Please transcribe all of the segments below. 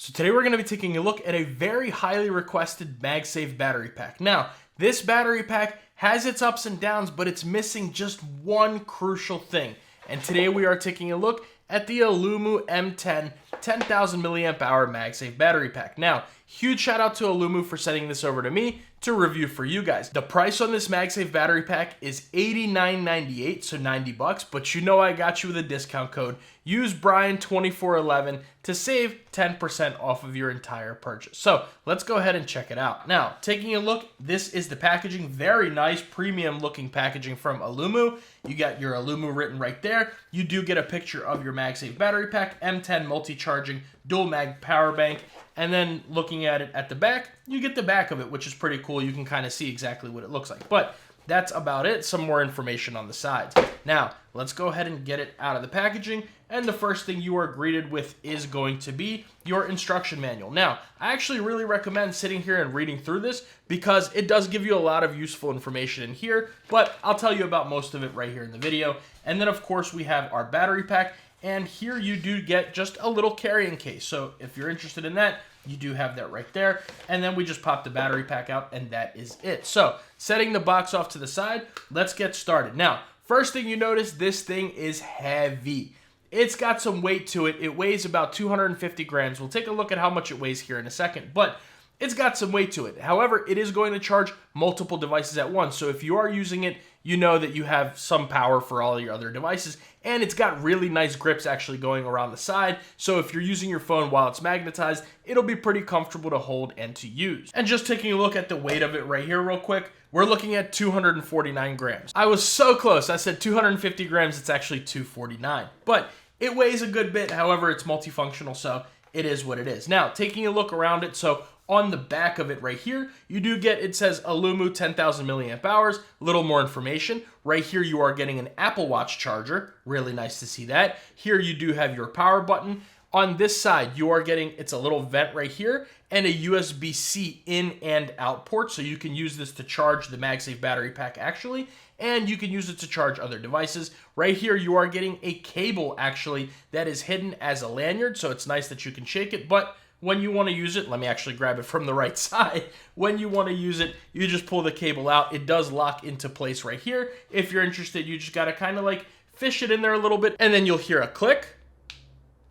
So today we're going to be taking a look at a very highly requested MagSafe battery pack. Now, this battery pack has its ups and downs, but it's missing just one crucial thing. And today we are taking a look at the Aulumu M10 10,000 milliamp hour MagSafe battery pack. Now, huge shout out to Aulumu for sending this over to me to review for you guys. The price on this MagSafe battery pack is $89.98, so 90 bucks, but you know I got you with a discount code. Use Brian2411 to save 10% off of your entire purchase. So let's go ahead and check it out. Now, taking a look, this is the packaging. Very nice premium looking packaging from Aulumu. You got your Aulumu written right there. You do get a picture of your MagSafe battery pack, M10 multi-charging dual mag power bank, and then looking at it at the back, you get the back of it, which is pretty cool. You can kind of see exactly what it looks like. But that's about it. Some more information on the sides. Now, let's go ahead and get it out of the packaging. And the first thing you are greeted with is going to be your instruction manual. Now, I actually really recommend sitting here and reading through this because it does give you a lot of useful information in here, but I'll tell you about most of it right here in the video. And then, of course, we have our battery pack. And here you do get just a little carrying case. So if you're interested in that, you do have that right there. And then we just pop the battery pack out and that is it. So setting the box off to the side, let's get started. Now, first thing you notice, this thing is heavy. It's got some weight to it. It weighs about 250 grams. We'll take a look at how much it weighs here in a second, but it's got some weight to it. However, it is going to charge multiple devices at once. So if you are using it, you know that you have some power for all your other devices. And it's got really nice grips actually going around the side. So if you're using your phone while it's magnetized, it'll be pretty comfortable to hold and to use. And just taking a look at the weight of it right here real quick, we're looking at 249 grams. I was so close. I said 250 grams. It's actually 249. But it weighs a good bit. However, it's multifunctional, so it is what it is. Now, taking a look around it, so on the back of it right here, you do get, it says Aulumu 10,000 milliamp hours, a little more information. Right here, you are getting an Apple Watch charger. Really nice to see that. Here, you do have your power button. On this side, you are getting, it's a little vent right here, and a USB-C in and out port, so you can use this to charge the MagSafe battery pack actually, and you can use it to charge other devices. Right here, you are getting a cable actually that is hidden as a lanyard, so it's nice that you can shake it, but when you want to use it, let me actually grab it from the right side. When you want to use it, you just pull the cable out. It does lock into place right here. If you're interested, you just got to kind of like fish it in there a little bit, and then you'll hear a click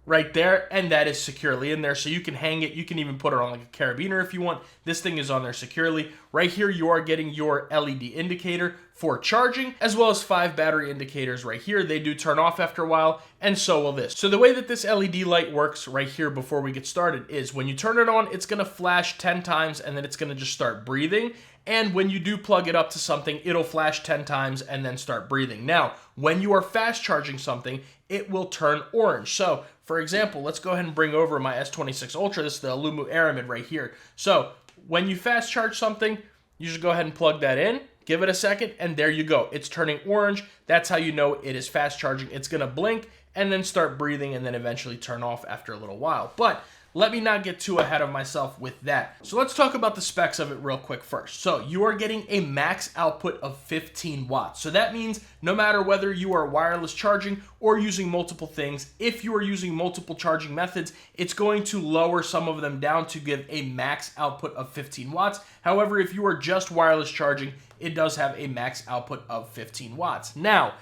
right there, and that is securely in there, so you can hang it. You can even put it on like a carabiner if you want. This thing is on there securely. Right here, you are getting your LED indicator for charging, as well as 5 battery indicators right here. They do turn off after a while, and so will this. So the way that this LED light works right here before we get started is when you turn it on, it's gonna flash 10 times, and then it's gonna just start breathing. And when you do plug it up to something, it'll flash 10 times and then start breathing. Now, when you are fast charging something, it will turn orange. So, for example, let's go ahead and bring over my S26 Ultra. This is the Aulumu Aramid right here. So, when you fast charge something, you just go ahead and plug that in, give it a second, and there you go. It's turning orange. That's how you know it is fast charging. It's gonna blink and then start breathing and then eventually turn off after a little while. But let me not get too ahead of myself with that. So let's talk about the specs of it real quick first. So you are getting a max output of 15 watts. So that means no matter whether you are wireless charging or using multiple things, if you are using multiple charging methods, it's going to lower some of them down to give a max output of 15 watts. However, if you are just wireless charging, it does have a max output of 15 watts. Now,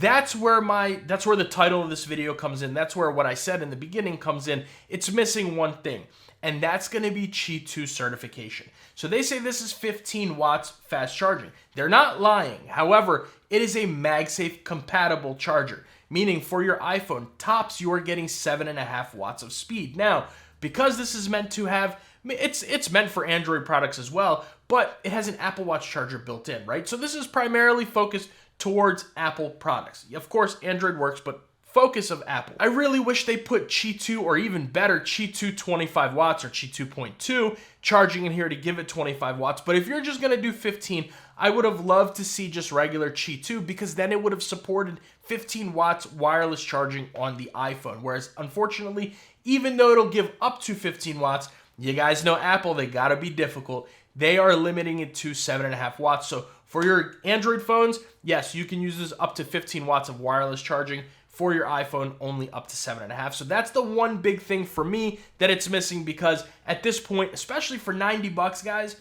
that's where the title of this video comes in. That's where what I said in the beginning comes in. It's missing one thing, and that's going to be Qi 2 certification. So they say this is 15 watts fast charging. They're not lying. However, it is a MagSafe compatible charger, meaning for your iPhone, tops you are getting 7.5 watts of speed. Now, because this is meant to have, it's meant for Android products as well, but it has an Apple Watch charger built in, right? So this is primarily focused towards Apple products. Of course, Android works, but focus of Apple. I really wish they put Qi 2 or even better, Qi 2 25 watts or Qi 2.2 charging in here to give it 25 watts. But if you're just gonna do 15, I would have loved to see just regular Qi 2 because then it would have supported 15 watts wireless charging on the iPhone. Whereas unfortunately, even though it'll give up to 15 watts, you guys know Apple, they gotta be difficult. They are limiting it to 7.5 watts. So for your Android phones, yes, you can use this up to 15 watts of wireless charging. for your iPhone, only up to 7.5. So that's the one big thing for me that it's missing, because at this point, especially for 90 bucks, guys,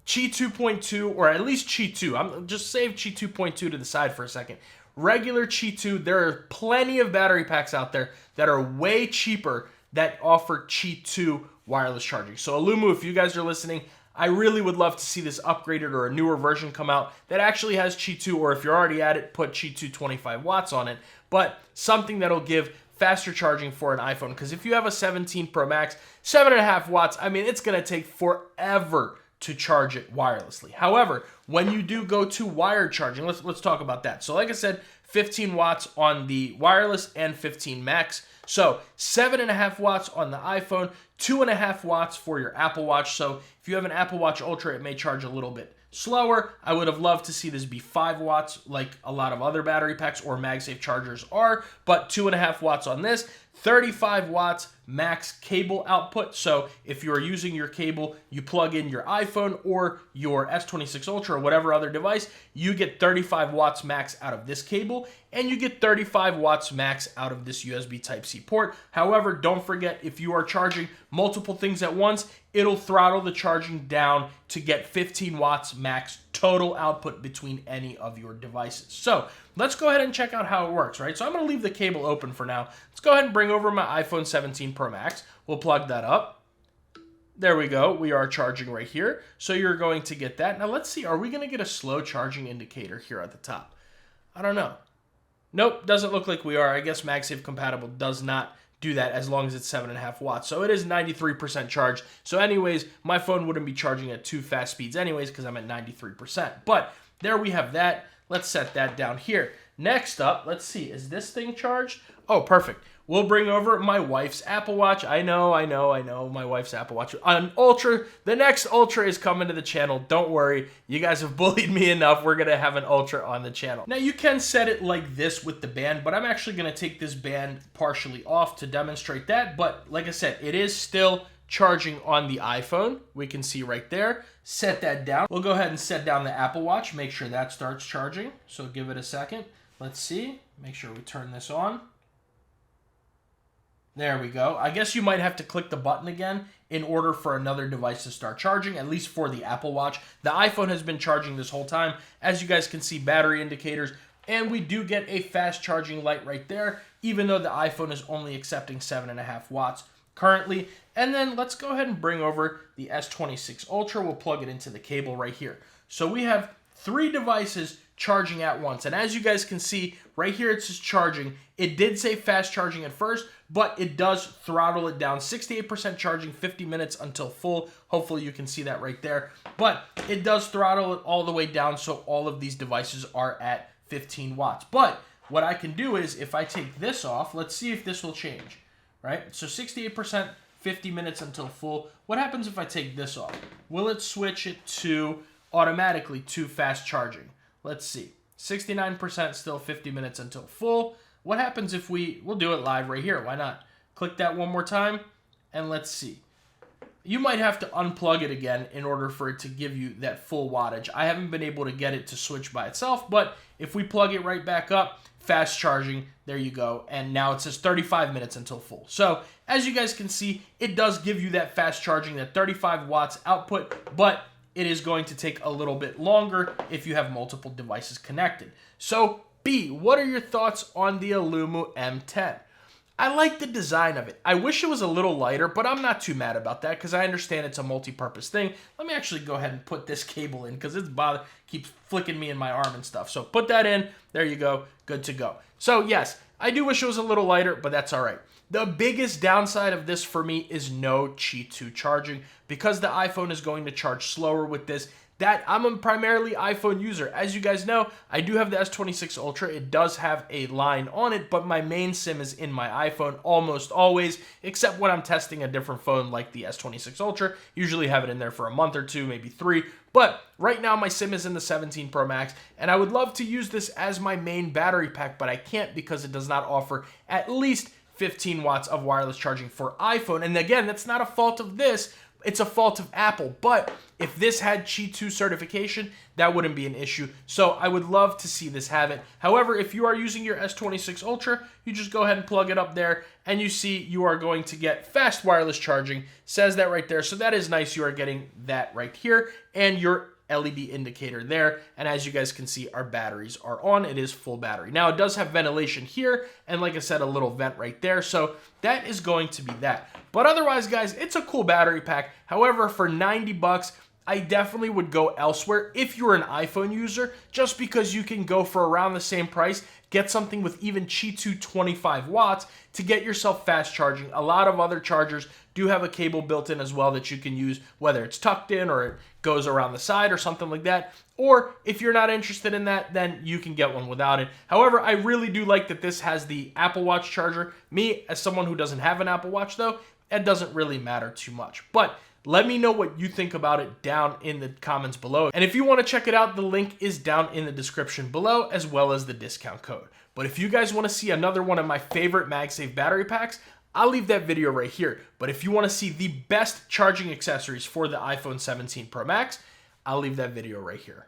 Qi 2.2, or at least Qi 2, I'm just save Qi 2.2 to the side for a second. Regular Qi 2, there are plenty of battery packs out there that are way cheaper that offer Qi 2 wireless charging. So Aulumu, if you guys are listening, I really would love to see this upgraded or a newer version come out that actually has Qi 2, or if you're already at it, put Qi 2 25 watts on it, but something that'll give faster charging for an iPhone. Because if you have a 17 Pro Max, 7.5 watts, I mean, it's going to take forever to charge it wirelessly. However, when you do go to wired charging, let's talk about that. So like I said, 15 watts on the wireless and 15 max. So 7.5 watts on the iPhone, 2.5 watts for your Apple Watch. So if you have an Apple Watch Ultra, it may charge a little bit slower. I would have loved to see this be 5 watts like a lot of other battery packs or MagSafe chargers are, but 2.5 watts on this, 35 watts max cable output. So if you're using your cable, you plug in your iPhone or your S26 Ultra or whatever other device, you get 35 watts max out of this cable, and you get 35 watts max out of this USB Type-C port. However, don't forget, if you are charging multiple things at once, it'll throttle the charging down to get 15 watts max total output between any of your devices. So let's go ahead and check out how it works, right? So I'm going to leave the cable open for now. Let's go ahead and bring over my iPhone 17 Pro Max. We'll plug that up. There we go. We are charging right here. So you're going to get that. Now let's see. Are we going to get a slow charging indicator here at the top? I don't know. Nope, doesn't look like we are. I guess MagSafe compatible does not do that as long as it's 7.5 watts. So it is 93% charged. So anyways, my phone wouldn't be charging at too fast speeds anyways because I'm at 93%. But there we have that. Let's set that down here. Next up, let's see. Is this thing charged? Oh, perfect. We'll bring over my wife's Apple Watch. I know, my wife's Apple Watch. An Ultra, the next Ultra is coming to the channel. Don't worry, you guys have bullied me enough. We're gonna have an Ultra on the channel. Now you can set it like this with the band, but I'm actually gonna take this band partially off to demonstrate that. But like I said, it is still charging on the iPhone. We can see right there. Set that down. We'll go ahead and set down the Apple Watch, make sure that starts charging. So give it a second. Let's see, make sure we turn this on. There we go. I guess you might have to click the button again in order for another device to start charging, at least for the Apple Watch. The iPhone has been charging this whole time. As you guys can see, battery indicators, and we do get a fast charging light right there, even though the iPhone is only accepting 7.5 watts currently. And then let's go ahead and bring over the S26 Ultra. We'll plug it into the cable right here. So we have 3 devices charging at once. And as you guys can see, right here it says charging. It did say fast charging at first, but it does throttle it down. 68% charging, 50 minutes until full. Hopefully you can see that right there. But it does throttle it all the way down, so all of these devices are at 15 watts. But what I can do is, if I take this off, let's see if this will change, right? So 68%, 50 minutes until full. What happens if I take this off? Will it switch it to automatically to fast charging? Let's see. 69%, still 50 minutes until full. What happens if we'll do it live right here. Why not? Click that one more time, and let's see. You might have to unplug it again in order for it to give you that full wattage. I haven't been able to get it to switch by itself, but if we plug it right back up, fast charging, there you go. And now it says 35 minutes until full. So as you guys can see, it does give you that fast charging, that 35 watts output, but it is going to take a little bit longer if you have multiple devices connected. So B, what are your thoughts on the Aulumu M10? I like the design of it. I wish it was a little lighter, but I'm not too mad about that because I understand it's a multi-purpose thing. Let me actually go ahead and put this cable in because it's keeps flicking me in my arm and stuff. So put that in. There you go. Good to go. So yes, I do wish it was a little lighter, but that's all right. The biggest downside of this for me is no Qi 2 charging because the iPhone is going to charge slower with this. That I'm a primarily iPhone user. As you guys know, I do have the S26 Ultra. It does have a line on it, but my main SIM is in my iPhone almost always, except when I'm testing a different phone like the S26 Ultra. Usually have it in there for a month or 2, maybe 3. But right now my SIM is in the 17 Pro Max, and I would love to use this as my main battery pack, but I can't because it does not offer at least 15 watts of wireless charging for iPhone. And again, that's not a fault of this, it's a fault of Apple. But if this had Qi 2 certification, that wouldn't be an issue. So I would love to see this have it. However, if you are using your S26 Ultra, you just go ahead and plug it up there, and you see you are going to get fast wireless charging. Says that right there. So that is nice. You are getting that right here, and your LED indicator there. And as you guys can see, our batteries are on. It is full battery. Now, it does have ventilation here, and like I said, a little vent right there. So that is going to be that. But otherwise, guys, it's a cool battery pack. However, for 90 bucks, I definitely would go elsewhere if you're an iPhone user, just because you can go for around the same price, get something with even Qi 2 25 watts to get yourself fast charging. A lot of other chargers do have a cable built in as well that you can use, whether it's tucked in or it goes around the side or something like that. Or if you're not interested in that, then you can get one without it. However, I really do like that this has the Apple Watch charger. Me, as someone who doesn't have an Apple Watch though, it doesn't really matter too much. But let me know what you think about it down in the comments below. And if you want to check it out, the link is down in the description below, as well as the discount code. But if you guys want to see another one of my favorite MagSafe battery packs, I'll leave that video right here. But if you want to see the best charging accessories for the iPhone 17 Pro Max, I'll leave that video right here.